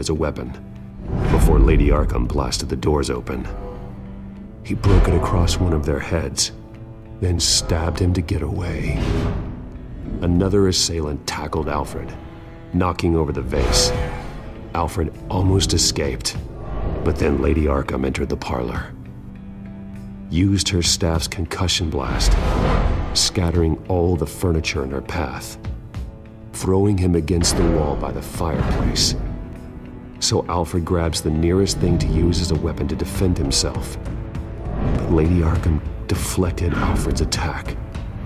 as a weapon before Lady Arkham blasted the doors open. He broke it across one of their heads, then stabbed him to get away. Another assailant tackled Alfred, knocking over the vase. Alfred almost escaped, but then Lady Arkham entered the parlor, used her staff's concussion blast, scattering all the furniture in her path, throwing him against the wall by the fireplace. So Alfred grabs the nearest thing to use as a weapon to defend himself. But Lady Arkham deflected Alfred's attack,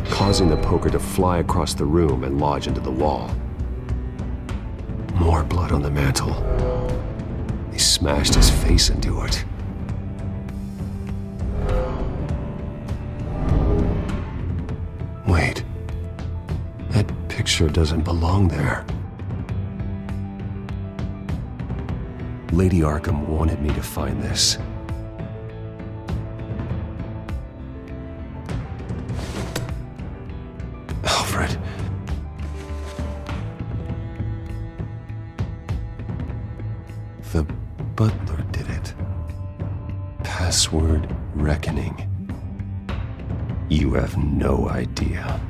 causing the poker to fly across the room and lodge into the wall. More blood on the mantle. He smashed his face into it. Wait. That picture doesn't belong there. Lady Arkham wanted me to find this. Alfred. The butler did it. Password reckoning. You have no idea.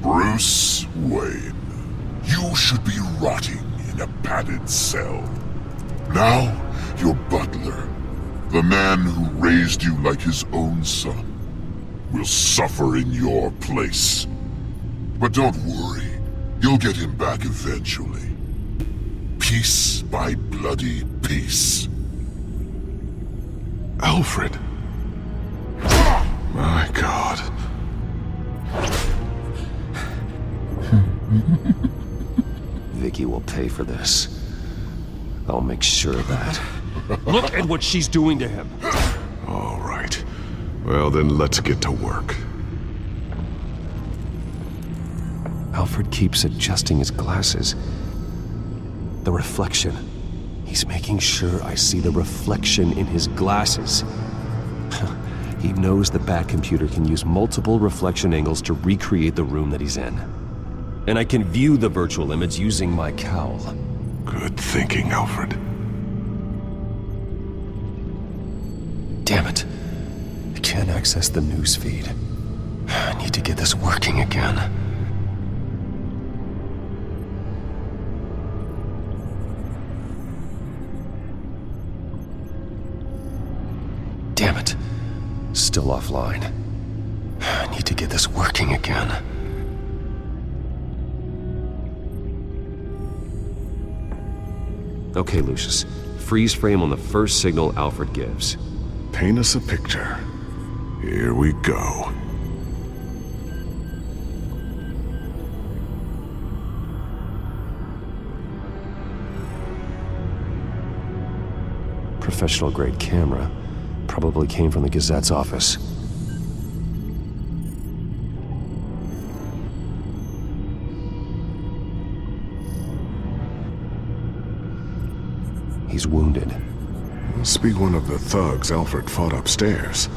Bruce Wayne, you should be rotting in a padded cell. Now, your butler, the man who raised you like his own son, will suffer in your place. But don't worry, you'll get him back eventually. Piece by bloody piece. Alfred. My God. Vicky will pay for this. I'll make sure of that. Look at what she's doing to him. All right. Well, then let's get to work. Alfred keeps adjusting his glasses. The reflection. He's making sure I see the reflection in his glasses. He knows the Bat-computer can use multiple reflection angles to recreate the room that he's in. And I can view the virtual image using my cowl. Good thinking, Alfred. Damn it. I can't access the news feed. I need to get this working again. Damn it. Still offline. I need to get this working again. Okay, Lucius. Freeze frame on the first signal Alfred gives. Paint us a picture. Here we go. Professional-grade camera. Probably came from the Gazette's office. He's wounded. Must be one of the thugs Alfred fought upstairs.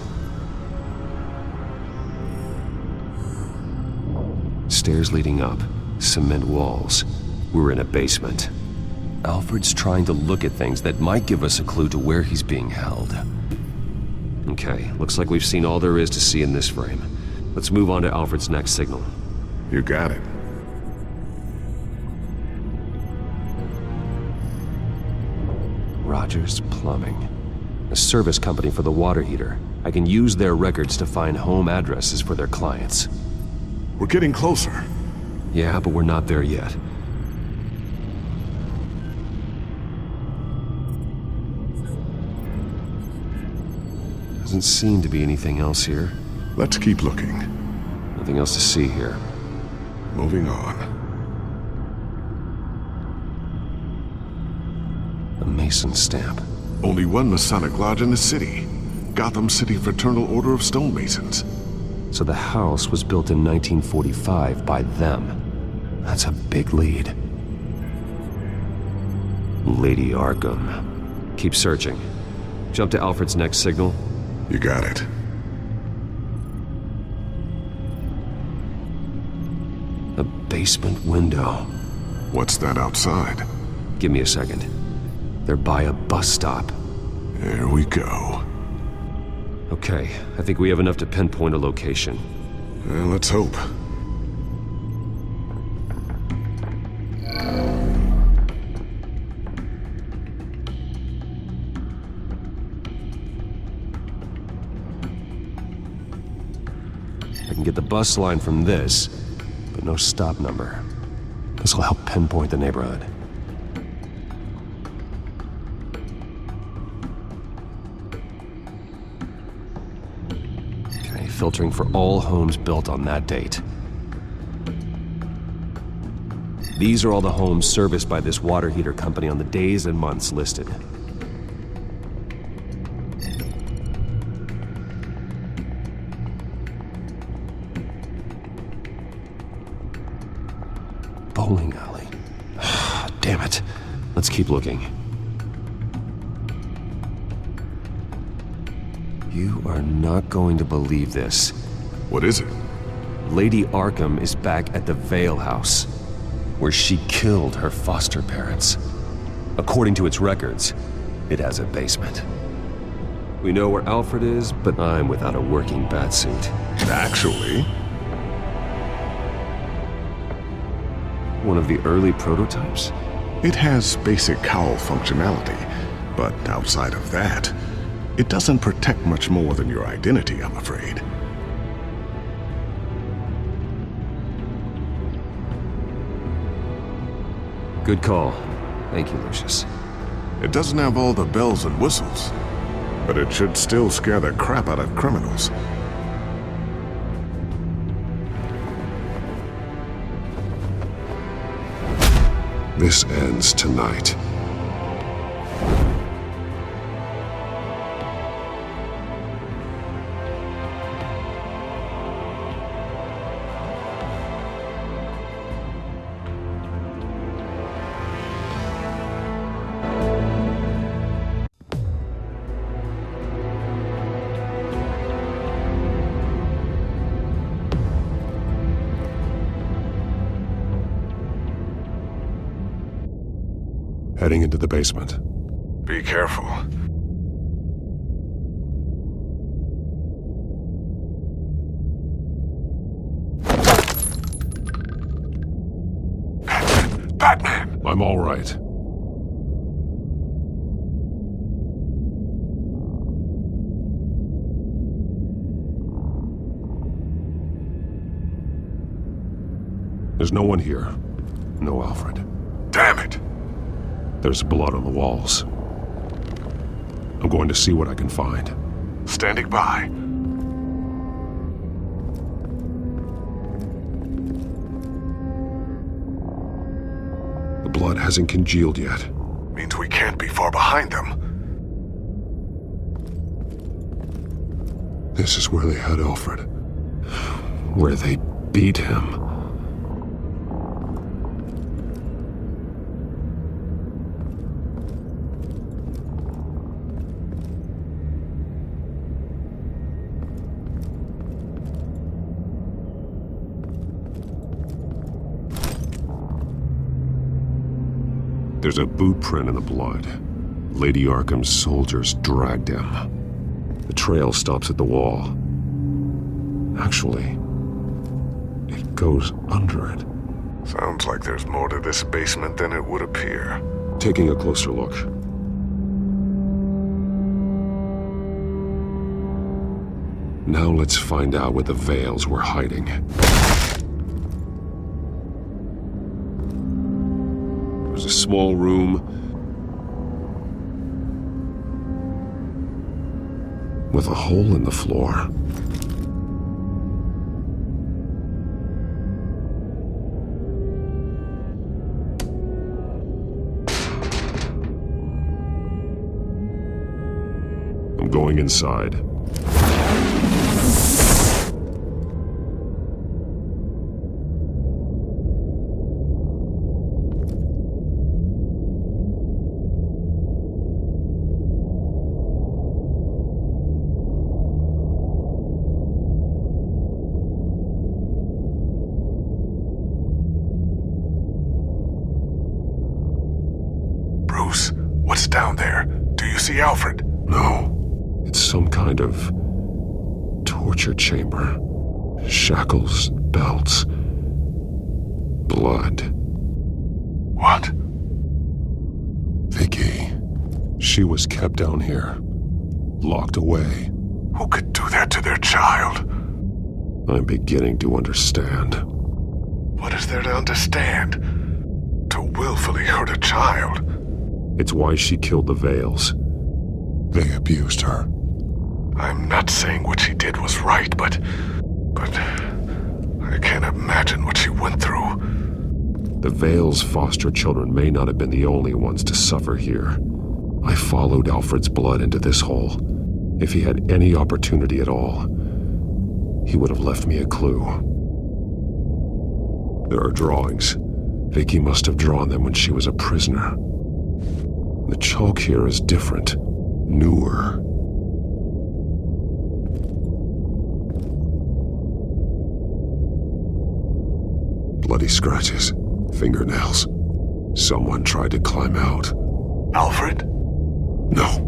Stairs leading up. Cement walls. We're in a basement. Alfred's trying to look at things that might give us a clue to where he's being held. Okay, looks like we've seen all there is to see in this frame. Let's move on to Alfred's next signal. You got it. Rogers Plumbing. A service company for the water heater. I can use their records to find home addresses for their clients. We're getting closer. Yeah, but we're not there yet. Doesn't seem to be anything else here. Let's keep looking. The Nothing else to see here. Moving on. A Mason stamp. Only one Masonic lodge in the city. Gotham City Fraternal Order of Stonemasons. So the house was built in 1945 by them. That's a big lead. Lady Arkham. Keep searching. Jump to Alfred's next signal. You got it. A basement window. What's that outside? Give me a second. They're by a bus stop. There we go. Okay, I think we have enough to pinpoint a location. Well, let's hope. I can get the bus line from this, but no stop number. This will help pinpoint the neighborhood. Okay, filtering for all homes built on that date. These are all the homes serviced by this water heater company on the days and months listed. Bowling alley. Damn it. Let's keep looking. You are not going to believe this. What is it? Lady Arkham is back at the Vale House, where she killed her foster parents. According to its records, it has a basement. We know where Alfred is, but I'm without a working batsuit. Actually, One of the early prototypes? it has basic cowl functionality, but outside of that, it doesn't protect much more than your identity, I'm afraid. Good call. Thank you, Lucius. It doesn't have all the bells and whistles, but it should still scare the crap out of criminals. This ends tonight. Heading into the basement. Be careful. Batman! I'm all right. There's no one here. No Alfred. Damn it! There's blood on the walls. I'm going to see what I can find. Standing by. The blood hasn't congealed yet. Means we can't be far behind them. This is where they had Alfred. Where they beat him. There's a boot print in the blood. Lady Arkham's soldiers dragged him. The trail stops at the wall. Actually, it goes under it. Sounds like there's more to this basement than it would appear. Taking a closer look. Now let's find out where the Veils were hiding. There's a small room with a hole in the floor. going inside. Bruce, what's down there? Do you see Alfred? No. It's some kind of torture chamber. Shackles, belts, blood. What? Vicky. She was kept down here, locked away. Who could do that to their child? I'm beginning to understand. What is there to understand? To willfully hurt a child? It's why she killed the Vales. They abused her. I'm not saying what she did was right, but I can't imagine what she went through. The Vales' foster children may not have been the only ones to suffer here. I followed Alfred's blood into this hole. If he had any opportunity at all, he would have left me a clue. There are drawings. Vicky must have drawn them when she was a prisoner. The chalk here is different, newer. Bloody scratches, fingernails. Someone tried to climb out. Alfred? No.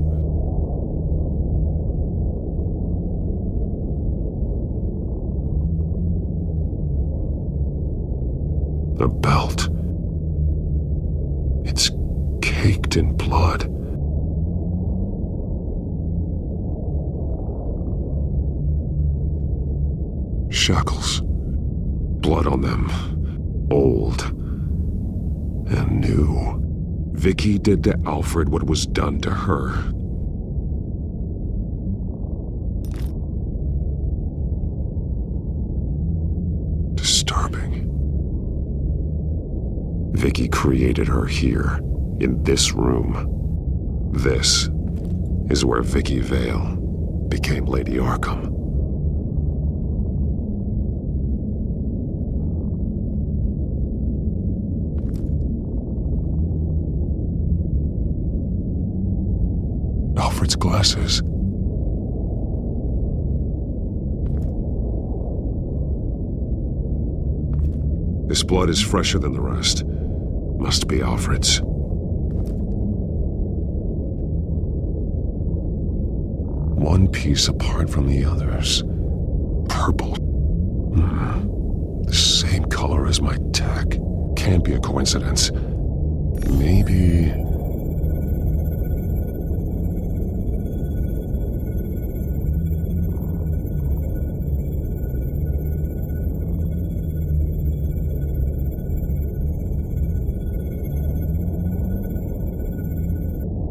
A belt. It's caked in blood. Shackles. Blood on them. Old. And new. Vicky did to Alfred what was done to her. Disturbing. Vicky created her here, in this room. This is where Vicky Vale became Lady Arkham. Alfred's glasses. This blood is fresher than the rest. Must be Alfred's. One piece apart from the others. Purple. The same color as my tech. Can't be a coincidence. Maybe...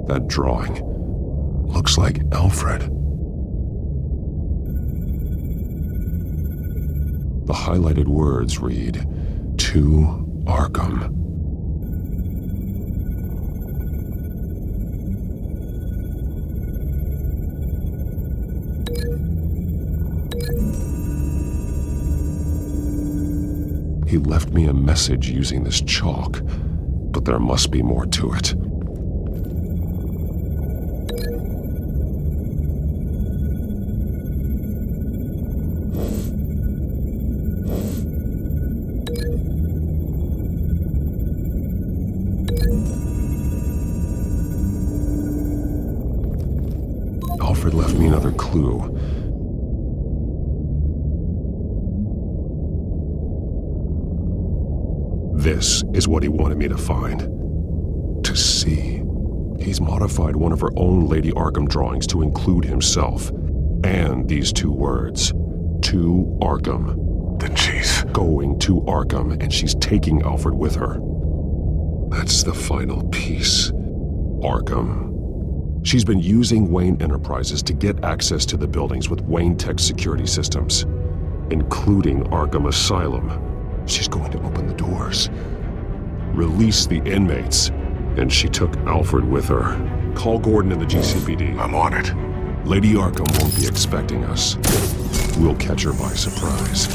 That drawing looks like Alfred. The highlighted words read, "To Arkham." He left me a message using this chalk, but there must be more to it. Alfred left me another clue. This is what he wanted me to find. To see. He's modified one of her own Lady Arkham drawings to include himself. And these two words. To Arkham. Then she's going to Arkham, and she's taking Alfred with her. That's the final piece. Arkham. She's been using Wayne Enterprises to get access to the buildings with Wayne Tech security systems, including Arkham Asylum. She's going to open the doors, release the inmates, and she took Alfred with her. Call Gordon in the GCPD. I'm on it. Lady Arkham won't be expecting us. We'll catch her by surprise.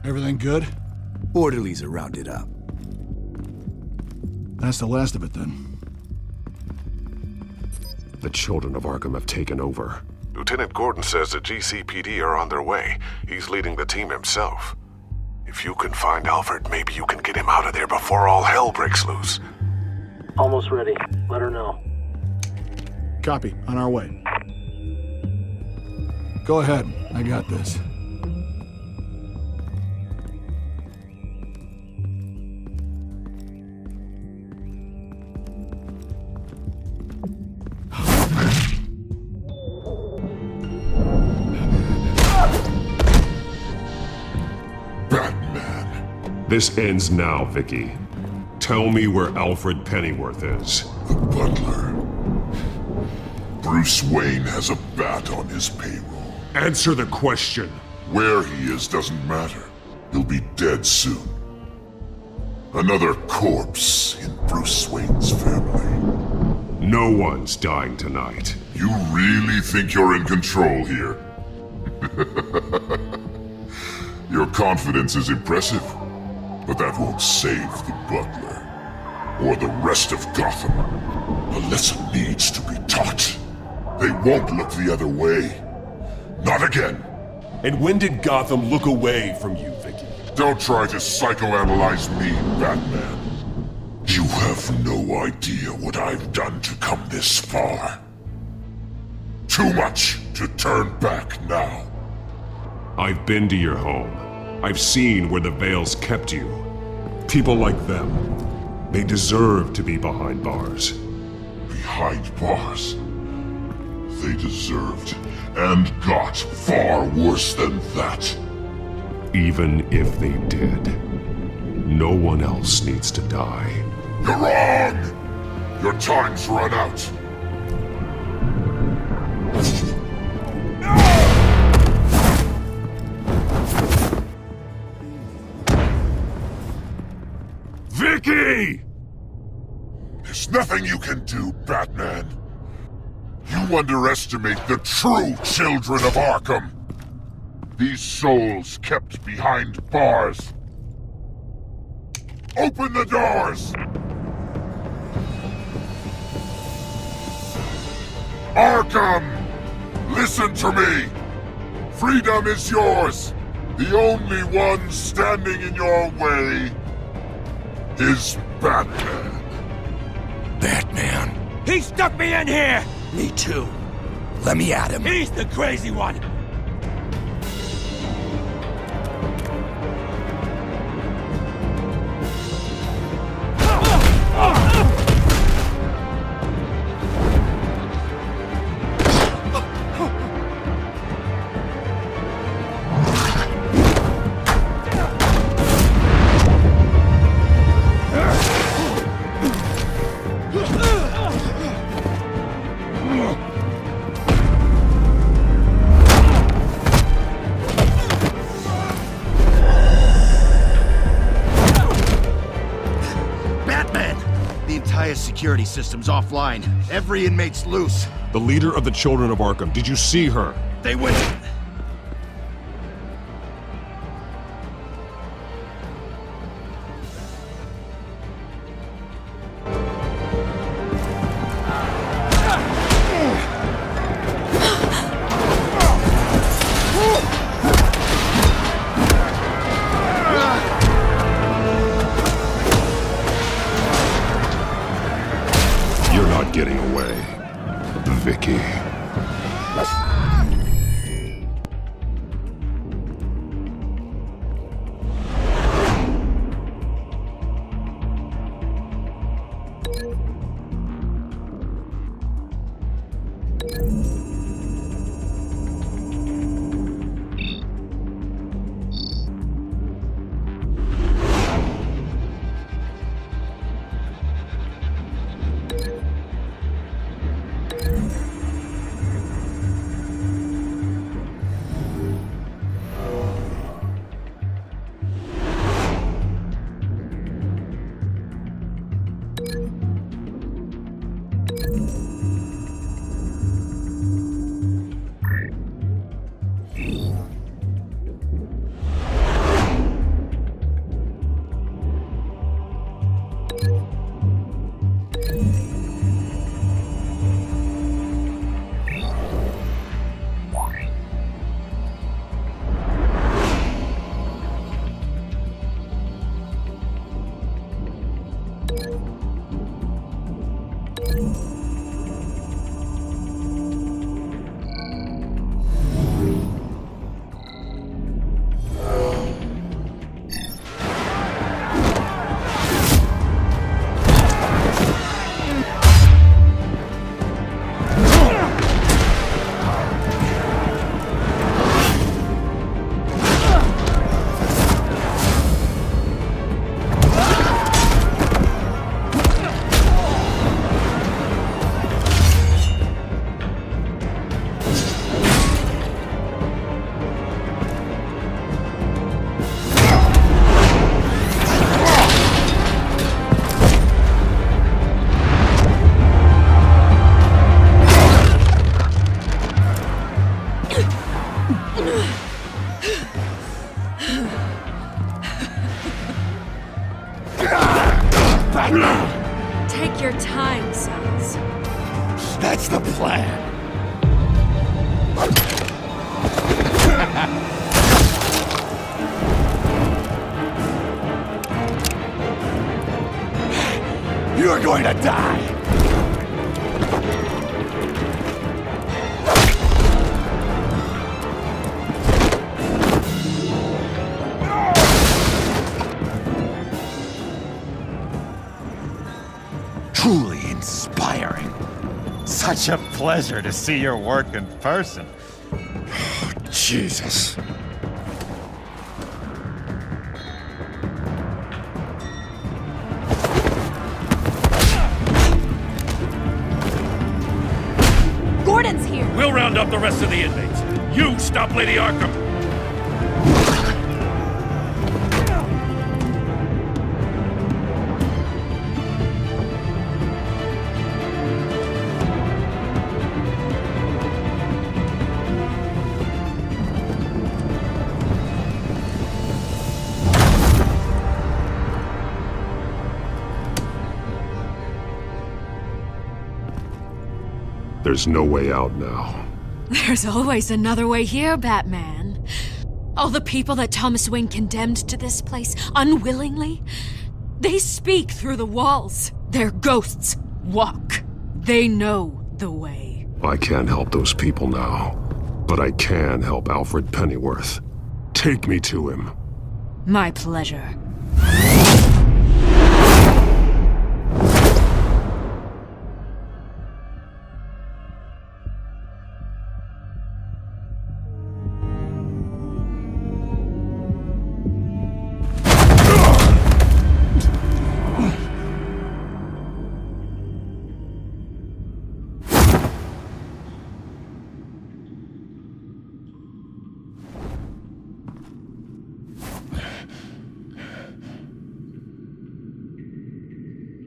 Everything good? Orderlies are rounded up. That's the last of it, then. The children of Arkham have taken over. Lieutenant Gordon says the GCPD are on their way. He's leading the team himself. If you can find Alfred, maybe you can get him out of there before all hell breaks loose. Almost ready. Let her know. Copy. On our way. Go ahead. I got this. This ends now, Vicky. Tell me where Alfred Pennyworth is. The butler. Bruce Wayne has a bat on his payroll. Answer the question. Where he is doesn't matter. He'll be dead soon. Another corpse in Bruce Wayne's family. No one's dying tonight. You really think you're in control here? Your confidence is impressive, but that won't save the butler, or the rest of Gotham. A lesson needs to be taught. They won't look the other way. Not again. And when did Gotham look away from you, Vicky? Don't try to psychoanalyze me, Batman. You have no idea what I've done to come this far. Too much to turn back now. I've been to your home. I've seen where the Veils kept you. People like them, they deserve to be behind bars. Behind bars? They deserved and got far worse than that. Even if they did, no one else needs to die. You're wrong! Your time's run out. Vicky! There's nothing you can do, Batman. You underestimate the true children of Arkham. These souls kept behind bars. Open the doors! Arkham! Listen to me! Freedom is yours! The only one standing in your way is Batman. Batman. He stuck me in here! Me too. Let me at him. He's the crazy one! Security system's offline. Every inmate's loose. The leader of the Children of Arkham, did you see her? They went... Getting away, Vicky. Take your time, sons. That's the plan. You're going to die. Truly inspiring. Such a pleasure to see your work in person. Jesus. Gordon's here! We'll round up the rest of the inmates. You stop Lady Arkham. There's no way out now. There's always another way here, Batman. All the people that Thomas Wayne condemned to this place unwillingly, they speak through the walls. Their ghosts walk. They know the way. I can't help those people now, but I can help Alfred Pennyworth. Take me to him. My pleasure.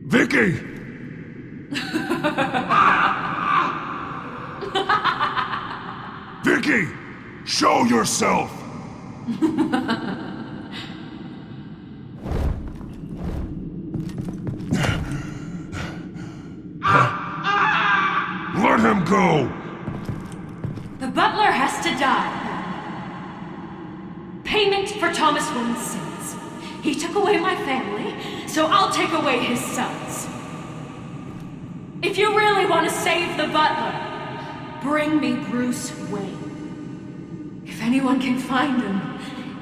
Vicky! Vicky! Show yourself! Let him go! The butler has to die. Payment for Thomas Wayne's sins. He took away my family, so I'll take away his sons. If you really want to save the butler, bring me Bruce Wayne. If anyone can find him,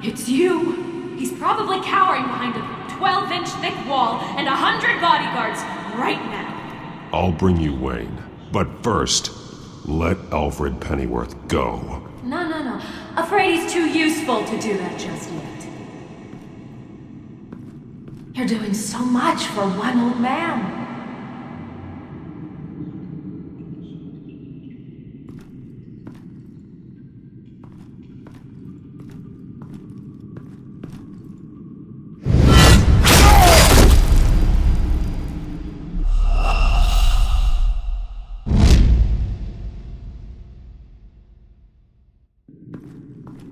it's you. He's probably cowering behind a 12-inch thick wall and 100 bodyguards right now. I'll bring you Wayne. But first, let Alfred Pennyworth go. No. Afraid he's too useful to do that just yet. You're doing so much for one old man.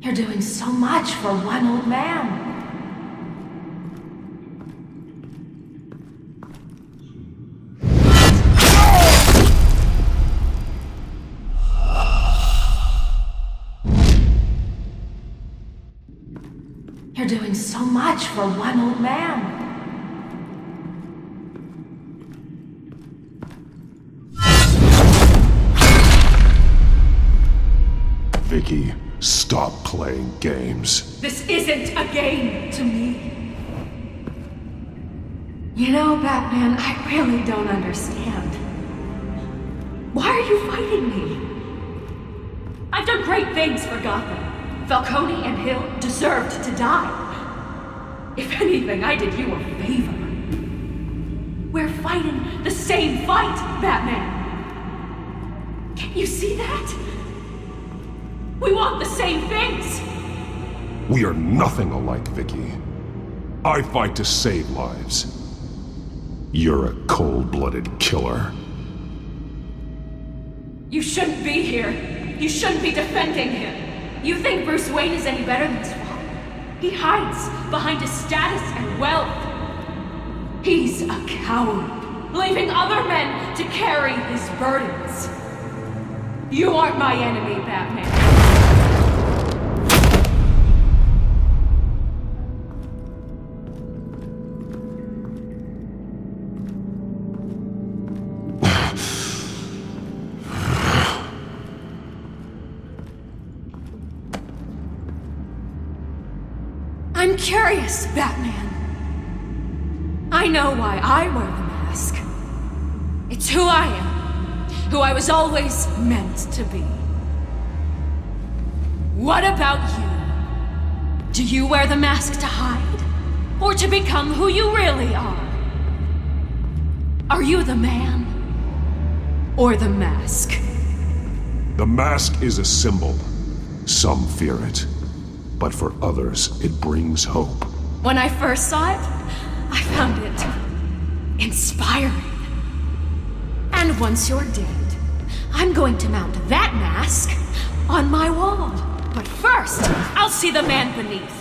You're doing so much for one old man. You're doing so much for one old man. Vicky, stop playing games. This isn't a game to me. You know, Batman, I really don't understand. Why are you fighting me? I've done great things for Gotham. Falcone and Hill deserved to die. If anything, I did you a favor. We're fighting the same fight, Batman. Can't you see that? We want the same things! We are nothing alike, Vicky. I fight to save lives. You're a cold-blooded killer. You shouldn't be here. You shouldn't be defending him. You think Bruce Wayne is any better than his father? He hides behind his status and wealth. He's a coward, leaving other men to carry his burdens. You aren't my enemy, Batman. I'm curious, Batman. I know why I wear the mask. It's who I am, who I was always meant to be. What about you? Do you wear the mask to hide, or to become who you really are? Are you the man, or the mask? The mask is a symbol. Some fear it. But for others, it brings hope. When I first saw it, I found it inspiring. And once you're dead, I'm going to mount that mask on my wall. But first, I'll see the man beneath.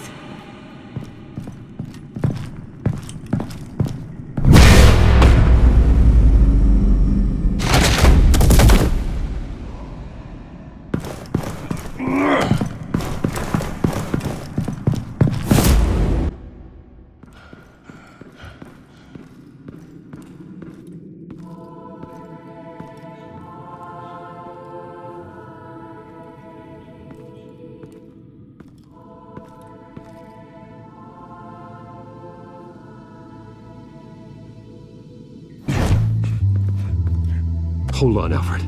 Hold on, Alfred.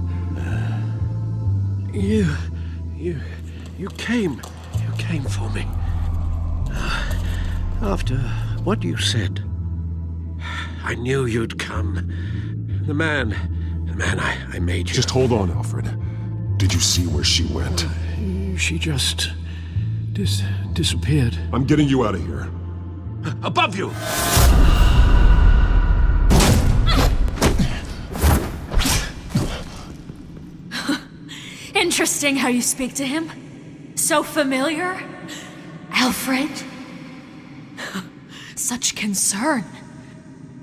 You came for me. After what you said, I knew you'd come. The man I made you. Just hold on, Alfred. Did you see where she went? She just disappeared. I'm getting you out of here. Above you! Interesting how you speak to him. So familiar. Alfred. Such concern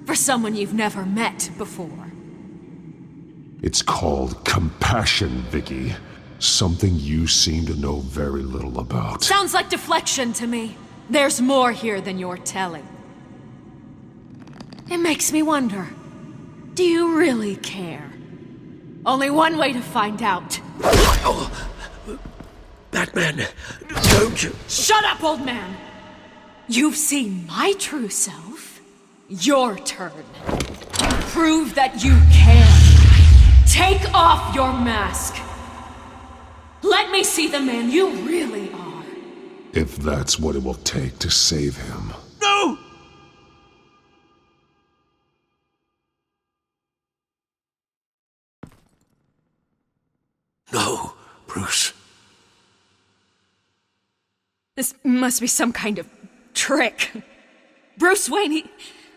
for someone you've never met before. It's called compassion, Vicky. Something you seem to know very little about. Sounds like deflection to me. There's more here than you're telling. It makes me wonder, do you really care? Only one way to find out. Oh, Batman, don't you... Shut up, old man! You've seen my true self. Your turn. Prove that you care. Take off your mask. Let me see the man you really are. If that's what it will take to save him. No! No, Bruce. This must be some kind of trick. Bruce Wayne,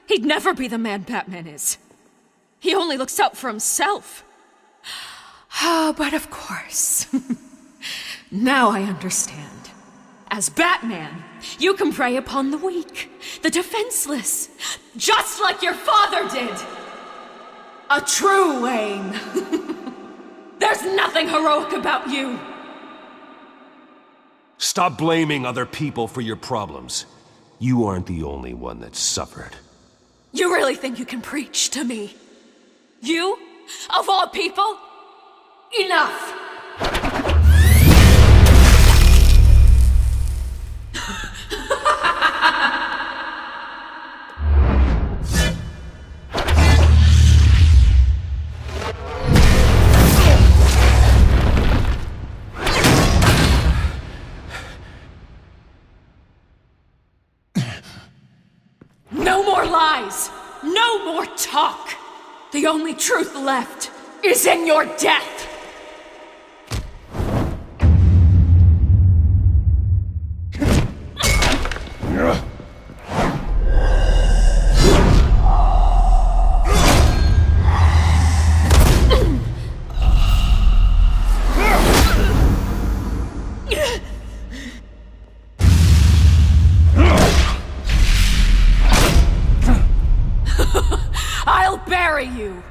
he'd never be the man Batman is. He only looks out for himself. Oh, but of course. Now I understand. As Batman, you can prey upon the weak, the defenseless, just like your father did. A true Wayne. There's nothing heroic about you. Stop blaming other people for your problems. You aren't the only one that suffered. You really think you can preach to me? You? Of all people? Enough! No more lies! No more talk! The only truth left is in your death! I'll bury you!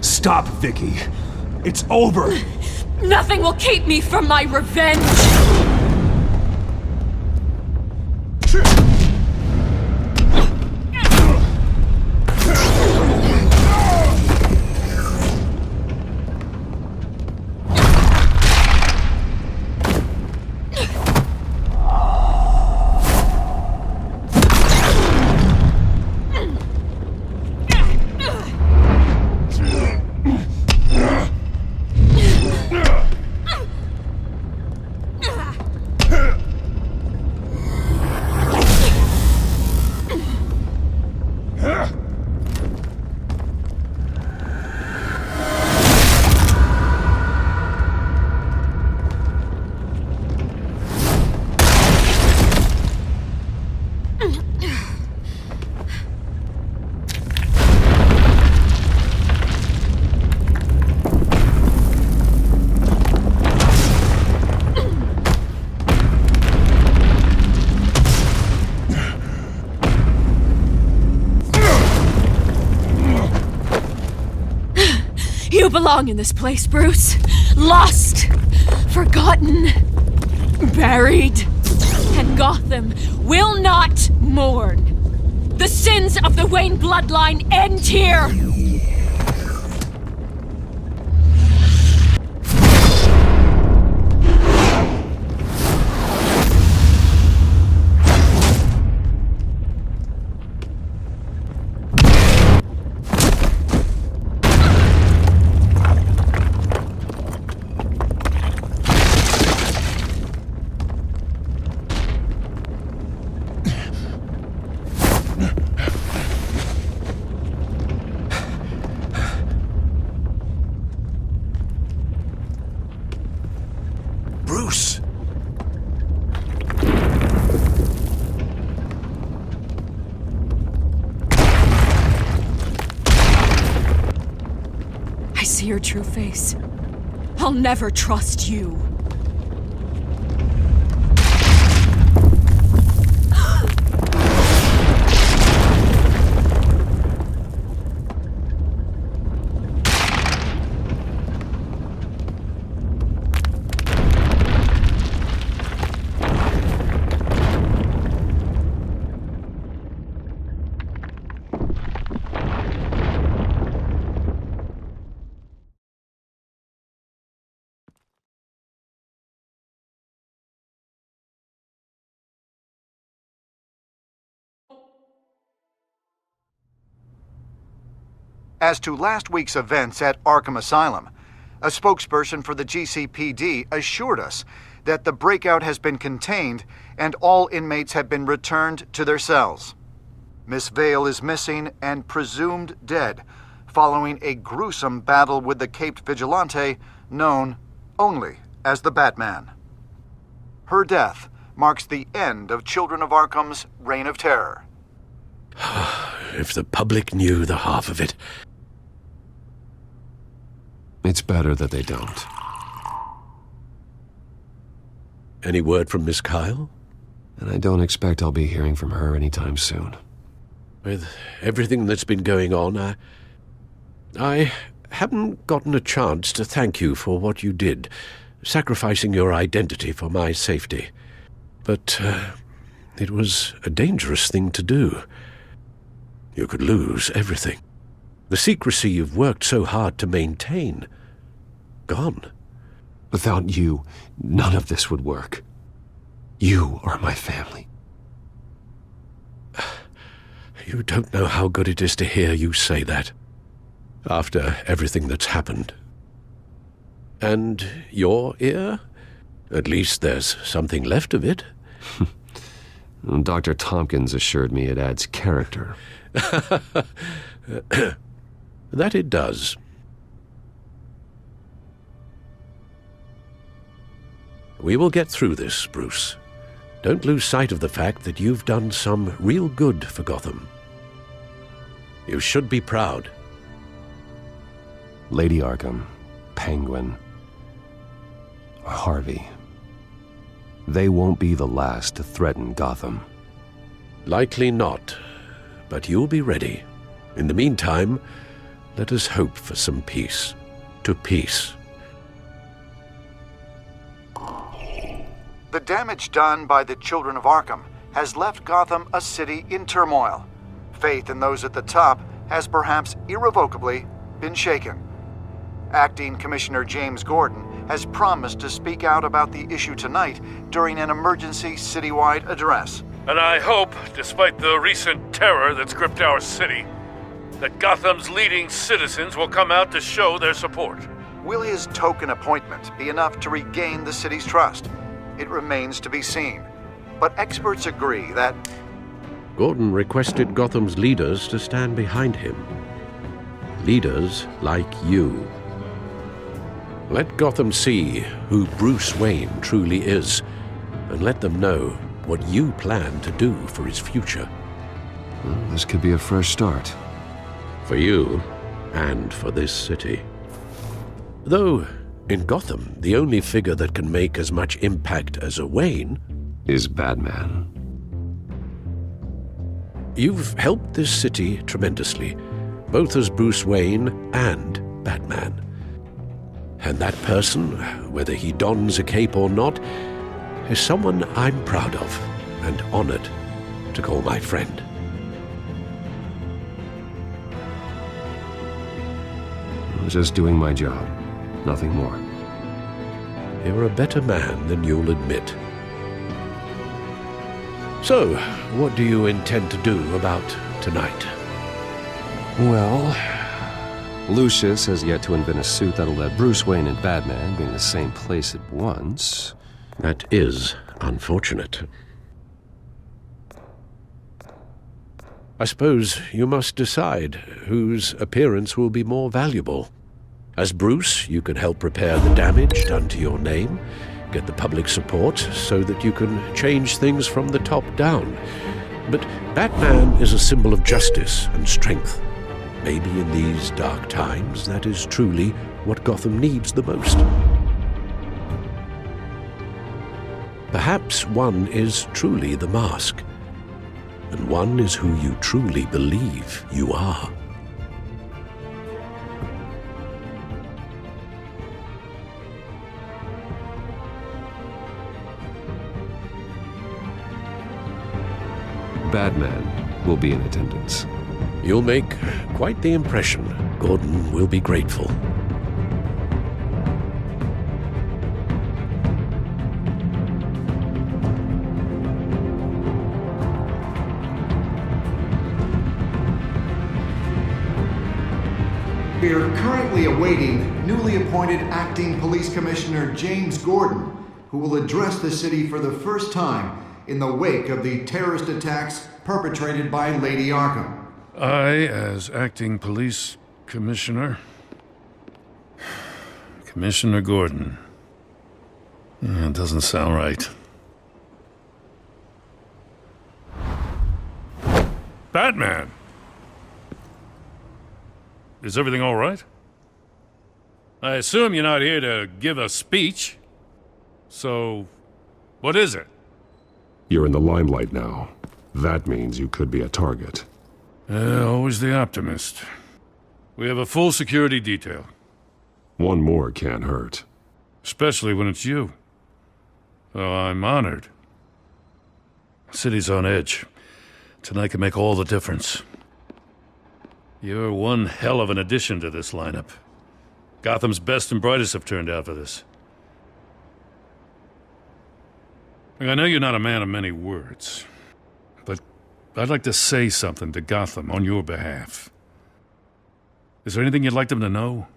Stop, Vicky. It's over. Nothing will keep me from my revenge! You belong in this place, Bruce. Lost, forgotten, buried. And Gotham will not mourn. The sins of the Wayne bloodline end here! see your true face. I'll never trust you. As to last week's events at Arkham Asylum, a spokesperson for the GCPD assured us that the breakout has been contained and all inmates have been returned to their cells. Miss Vale is missing and presumed dead, following a gruesome battle with the caped vigilante known only as the Batman. Her death marks the end of Children of Arkham's reign of terror. If the public knew the half of it. It's better that they don't. Any word from Miss Kyle? And I don't expect I'll be hearing from her anytime soon. With everything that's been going on, I haven't gotten a chance to thank you for what you did, sacrificing your identity for my safety. But it was a dangerous thing to do. You could lose everything. The secrecy you've worked so hard to maintain. Gone. Without you, none of this would work. You are my family. You don't know how good it is to hear you say that. After everything that's happened. And your ear? At least there's something left of it. Dr. Tompkins assured me it adds character. That it does. We will get through this, Bruce. Don't lose sight of the fact that you've done some real good for Gotham. You should be proud. Lady Arkham, Penguin, or Harvey. They won't be the last to threaten Gotham. Likely not, but you'll be ready. In the meantime, let us hope for some peace. To peace. The damage done by the Children of Arkham has left Gotham a city in turmoil. Faith in those at the top has perhaps irrevocably been shaken. Acting Commissioner James Gordon has promised to speak out about the issue tonight during an emergency citywide address. And I hope, despite the recent terror that's gripped our city, that Gotham's leading citizens will come out to show their support. Will his token appointment be enough to regain the city's trust? It remains to be seen. But experts agree that Gordon requested Gotham's leaders to stand behind him. Leaders like you. Let Gotham see who Bruce Wayne truly is, and let them know what you plan to do for his future. Well, this could be a fresh start. For you, and for this city. Though, in Gotham, the only figure that can make as much impact as a Wayne is Batman. You've helped this city tremendously, both as Bruce Wayne and Batman. And that person, whether he dons a cape or not, is someone I'm proud of and honored to call my friend. I'm just doing my job, nothing more. You're a better man than you'll admit. So, what do you intend to do about tonight? Well, Lucius has yet to invent a suit that'll let Bruce Wayne and Batman be in the same place at once. That is unfortunate. I suppose you must decide whose appearance will be more valuable. As Bruce, you can help repair the damage done to your name, get the public support so that you can change things from the top down. But Batman is a symbol of justice and strength. Maybe in these dark times, that is truly what Gotham needs the most. Perhaps one is truly the mask, and one is who you truly believe you are. Batman will be in attendance. You'll make quite the impression. Gordon will be grateful. We are currently awaiting newly appointed Acting Police Commissioner James Gordon, who will address the city for the first time in the wake of the terrorist attacks perpetrated by Lady Arkham. I, as Acting Police Commissioner... Commissioner Gordon. It doesn't sound right. Batman! Is everything all right? I assume you're not here to give a speech. So, what is it? You're in the limelight now. That means you could be a target. Always the optimist. We have a full security detail. One more can't hurt. Especially when it's you. So I'm honored. The city's on edge. Tonight can make all the difference. You're one hell of an addition to this lineup. Gotham's best and brightest have turned out for this. I know you're not a man of many words, but I'd like to say something to Gotham on your behalf. Is there anything you'd like them to know?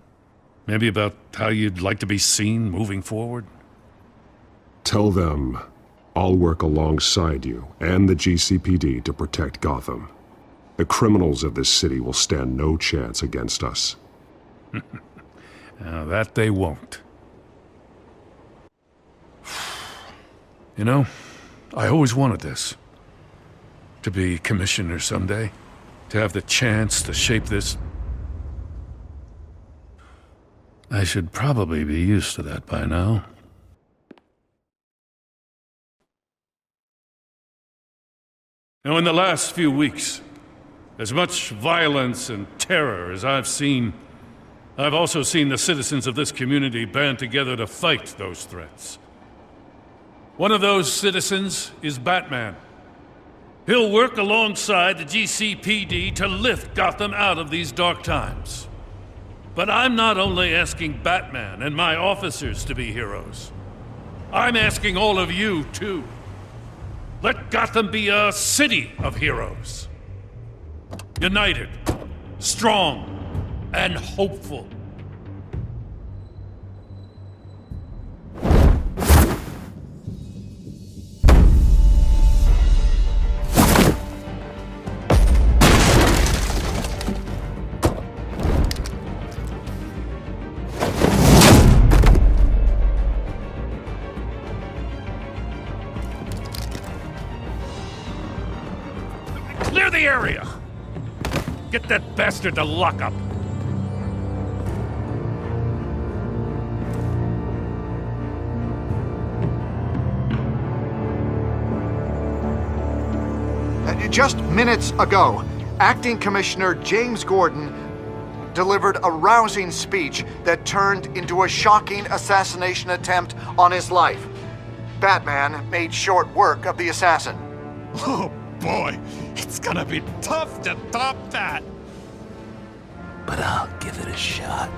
Maybe about how you'd like to be seen moving forward? Tell them I'll work alongside you and the GCPD to protect Gotham. The criminals of this city will stand no chance against us. Now, that they won't. You know, I always wanted this. To be commissioner someday. To have the chance to shape this. I should probably be used to that by now. Now, in the last few weeks, as much violence and terror as I've seen, I've also seen the citizens of this community band together to fight those threats. One of those citizens is Batman. He'll work alongside the GCPD to lift Gotham out of these dark times. But I'm not only asking Batman and my officers to be heroes. I'm asking all of you, too. Let Gotham be a city of heroes. United, strong, and hopeful. Clear the area! Get that bastard to lock up! Just minutes ago, Acting Commissioner James Gordon delivered a rousing speech that turned into a shocking assassination attempt on his life. Batman made short work of the assassin. Oh boy, it's gonna be tough to top that. But I'll give it a shot.